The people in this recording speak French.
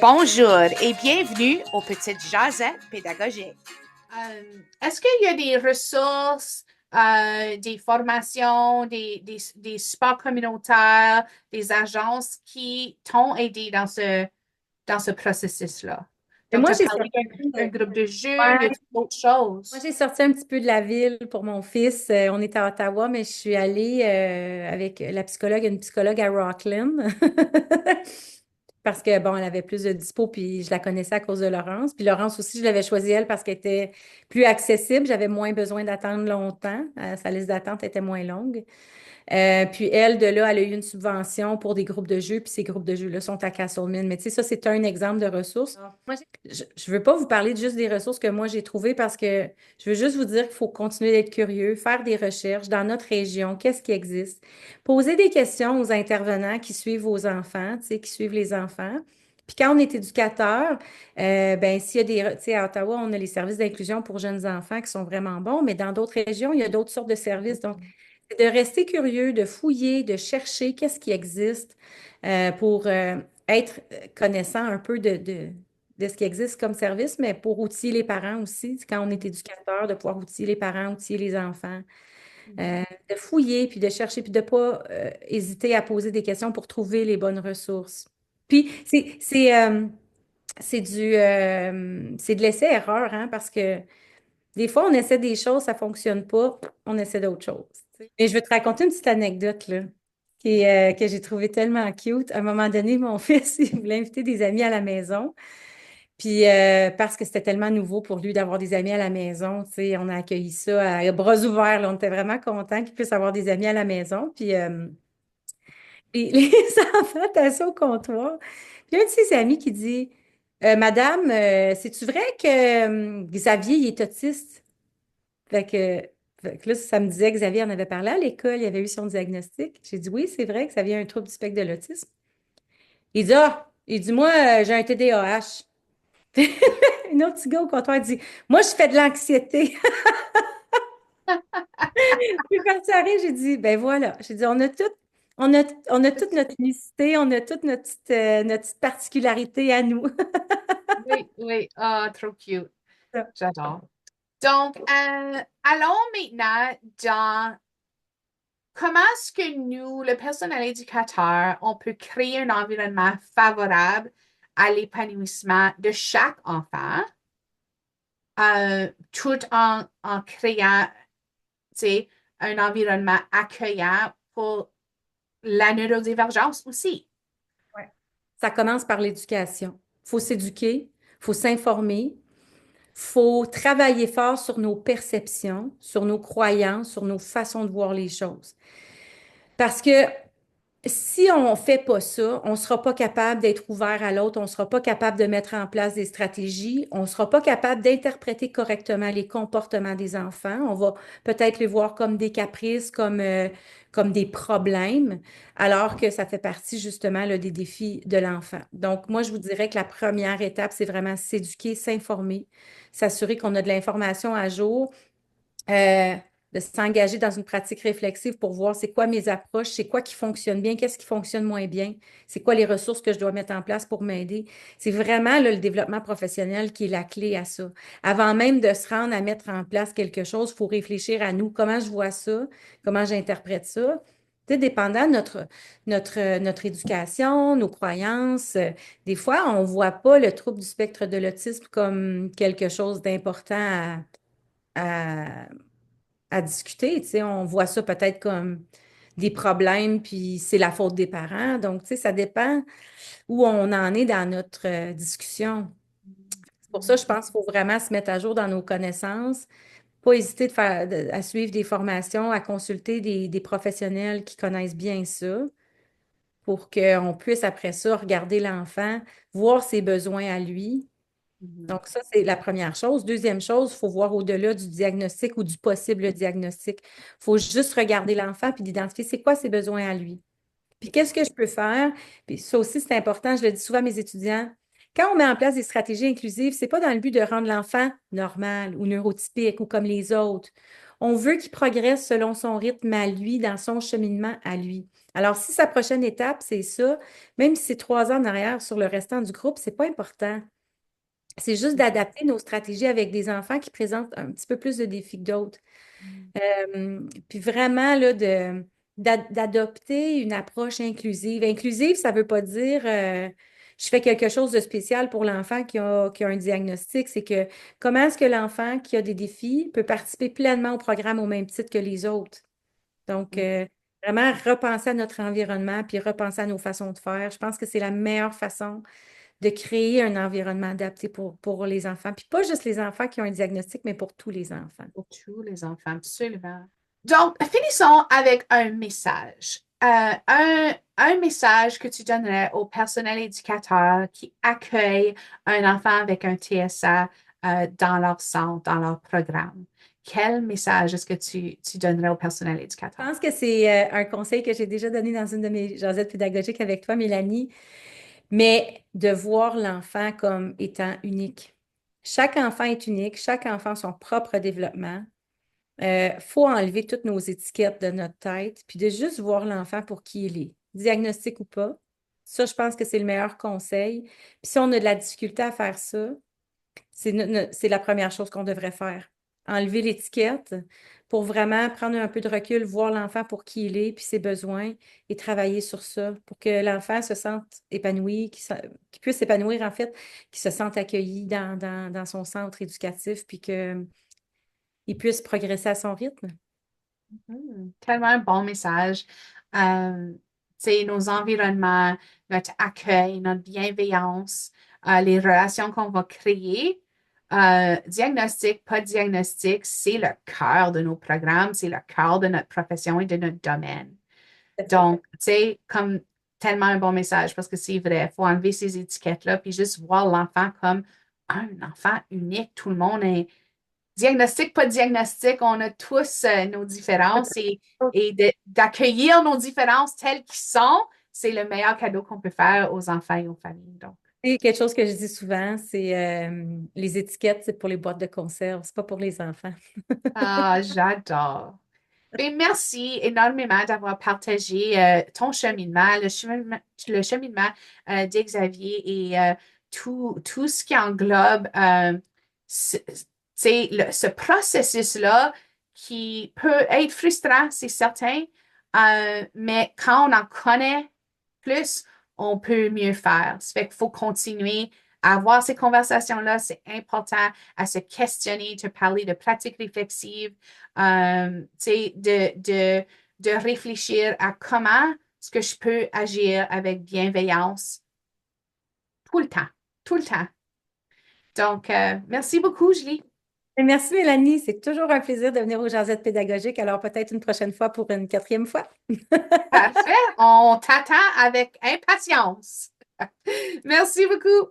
Bonjour et bienvenue aux Petites Jasettes pédagogiques. Est-ce qu'il y a des ressources, des formations, des sports communautaires, des agences qui t'ont aidé dans ce processus-là? Et Donc, moi, tu as j'ai parlé sorti un d'un peu groupe de jeux, y a ouais, d'autres moi, choses? j'ai sorti un petit peu de la ville pour mon fils. On est à Ottawa, mais je suis allée avec la psychologue, une psychologue à Rockland. Parce que, bon, elle avait plus de dispo, puis je la connaissais à cause de Laurence. Puis Laurence aussi, je l'avais choisie, elle, parce qu'elle était plus accessible. J'avais moins besoin d'attendre longtemps. Sa liste d'attente était moins longue. Puis elle, de là, elle a eu une subvention pour des groupes de jeux, puis ces groupes de jeux-là sont à Castleman. Mais tu sais, ça, c'est un exemple de ressources. Moi, je ne veux pas vous parler de juste des ressources que moi j'ai trouvées parce que je veux juste vous dire qu'il faut continuer d'être curieux, faire des recherches dans notre région, qu'est-ce qui existe, poser des questions aux intervenants qui suivent vos enfants, tu sais, qui suivent les enfants. Puis quand on est éducateur, ben s'il y a des, tu sais, à Ottawa, on a les services d'inclusion pour jeunes enfants qui sont vraiment bons, mais dans d'autres régions, il y a d'autres sortes de services. Donc, c'est de rester curieux, de fouiller, de chercher qu'est-ce qui existe pour être connaissant un peu de ce qui existe comme service, mais pour outiller les parents aussi, quand on est éducateur, de pouvoir outiller les parents, outiller les enfants, de fouiller, puis de chercher, puis de ne pas hésiter à poser des questions pour trouver les bonnes ressources. Puis, c'est de l'essai-erreur, hein, parce que des fois, on essaie des choses, ça ne fonctionne pas, on essaie d'autres choses. Et je vais te raconter une petite anecdote là, que j'ai trouvée tellement cute. À un moment donné, mon fils, il voulait inviter des amis à la maison. Puis parce que c'était tellement nouveau pour lui d'avoir des amis à la maison, tu sais, on a accueilli ça à bras ouverts, là. On était vraiment contents qu'il puisse avoir des amis à la maison. Puis les enfants étaient assis au comptoir. Puis un de ses amis qui dit Madame, c'est-tu vrai que Xavier il est autiste? Fait que, fait que là, ça me disait, Xavier en avait parlé à l'école, il avait eu son diagnostic. J'ai dit, oui, c'est vrai que Xavier a un trouble du spectre de l'autisme. Il dit, moi, j'ai un TDAH. Un autre petit gars au comptoir dit, moi, je fais de l'anxiété. Puis quand ça arrive, j'ai dit, ben voilà. J'ai dit, on a toute notre unicité, on a toute notre petite particularité à nous. Oui, oui, ah, trop cute. J'adore. Donc, allons maintenant dans comment est-ce que nous, le personnel éducateur, on peut créer un environnement favorable à l'épanouissement de chaque enfant, tout en créant, tu sais, un environnement accueillant pour la neurodivergence aussi. Ouais. Ça commence par l'éducation. Il faut s'éduquer, il faut s'informer, faut travailler fort sur nos perceptions, sur nos croyances, sur nos façons de voir les choses. Parce que si on ne fait pas ça, on ne sera pas capable d'être ouvert à l'autre, on ne sera pas capable de mettre en place des stratégies, on ne sera pas capable d'interpréter correctement les comportements des enfants. On va peut-être les voir comme des caprices, comme des problèmes, alors que ça fait partie justement là, des défis de l'enfant. Donc, moi, je vous dirais que la première étape, c'est vraiment s'éduquer, s'informer, s'assurer qu'on a de l'information à jour, euh, de s'engager dans une pratique réflexive pour voir c'est quoi mes approches, c'est quoi qui fonctionne bien, qu'est-ce qui fonctionne moins bien, c'est quoi les ressources que je dois mettre en place pour m'aider. C'est vraiment là, le développement professionnel qui est la clé à ça. Avant même de se rendre à mettre en place quelque chose, il faut réfléchir à nous, comment je vois ça, comment j'interprète ça. Tu sais, dépendant de notre éducation, nos croyances, des fois, on ne voit pas le trouble du spectre de l'autisme comme quelque chose d'important à, à discuter. Tu sais, on voit ça peut-être comme des problèmes, puis c'est la faute des parents. Donc, tu sais, ça dépend où on en est dans notre discussion. C'est pour ça, je pense qu'il faut vraiment se mettre à jour dans nos connaissances, pas hésiter à suivre des formations, à consulter des professionnels qui connaissent bien ça pour qu'on puisse après ça regarder l'enfant, voir ses besoins à lui. Mhm. Donc, ça, c'est la première chose. Deuxième chose, il faut voir au-delà du diagnostic ou du possible diagnostic. Il faut juste regarder l'enfant puis d'identifier c'est quoi ses besoins à lui. Puis qu'est-ce que je peux faire? Puis ça aussi, c'est important, je le dis souvent à mes étudiants. Quand on met en place des stratégies inclusives, c'est pas dans le but de rendre l'enfant normal ou neurotypique ou comme les autres. On veut qu'il progresse selon son rythme à lui, dans son cheminement à lui. Alors, si sa prochaine étape, c'est ça, même si c'est 3 ans en arrière sur le restant du groupe, c'est pas important. C'est juste d'adapter nos stratégies avec des enfants qui présentent un petit peu plus de défis que d'autres. Puis vraiment, là, d'adopter une approche inclusive. Inclusive, ça ne veut pas dire je fais quelque chose de spécial pour l'enfant qui a un diagnostic. C'est que comment est-ce que l'enfant qui a des défis peut participer pleinement au programme au même titre que les autres? Donc, vraiment repenser à notre environnement puis repenser à nos façons de faire. Je pense que c'est la meilleure façon de créer un environnement adapté pour les enfants. Puis pas juste les enfants qui ont un diagnostic, mais pour tous les enfants. Pour tous les enfants, absolument. Donc, finissons avec un message. Un message que tu donnerais au personnel éducateur qui accueille un enfant avec un TSA dans leur centre, dans leur programme. Quel message est-ce que tu donnerais au personnel Je éducateur? pense que c'est un conseil que j'ai déjà donné dans une de mes jasettes pédagogiques avec toi, Mélanie, mais de voir l'enfant comme étant unique. Chaque enfant est unique, chaque enfant a son propre développement. Faut enlever toutes nos étiquettes de notre tête, puis de juste voir l'enfant pour qui il est, diagnostic ou pas. Ça, je pense que c'est le meilleur conseil. Puis si on a de la difficulté à faire ça, c'est la première chose qu'on devrait faire. Enlever l'étiquette pour vraiment prendre un peu de recul, voir l'enfant pour qui il est, puis ses besoins, et travailler sur ça pour que l'enfant se sente épanoui, qu'il puisse s'épanouir en fait, qu'il se sente accueilli dans son centre éducatif, puis qu'il puisse progresser à son rythme. Tellement un bon message. Nos environnements, notre accueil, notre bienveillance, les relations qu'on va créer. Diagnostic, pas diagnostic, c'est le cœur de nos programmes, c'est le cœur de notre profession et de notre domaine. Donc, comme tellement un bon message parce que c'est vrai, il faut enlever ces étiquettes-là puis juste voir l'enfant comme un enfant unique. Tout le monde est diagnostic, pas diagnostic, on a tous nos différences et d'accueillir nos différences telles qu'elles sont, c'est le meilleur cadeau qu'on peut faire aux enfants et aux familles. Donc, Et quelque chose que je dis souvent, c'est les étiquettes, c'est pour les boîtes de conserve, c'est pas pour les enfants. j'adore. Et merci énormément d'avoir partagé ton cheminement, le cheminement d'Xavier et tout ce qui englobe ce processus-là qui peut être frustrant, c'est certain, mais quand on en connaît plus, on peut mieux faire. Ça fait qu'il faut continuer à avoir ces conversations-là. C'est important à se questionner, de parler de pratiques réflexives, de réfléchir à comment est-ce que je peux agir avec bienveillance tout le temps, tout le temps. Donc, merci beaucoup, Julie. Et merci Mélanie, c'est toujours un plaisir de venir aux Jasettes pédagogiques, alors peut-être une prochaine fois pour une 4e fois. Parfait. On t'attend avec impatience. Merci beaucoup.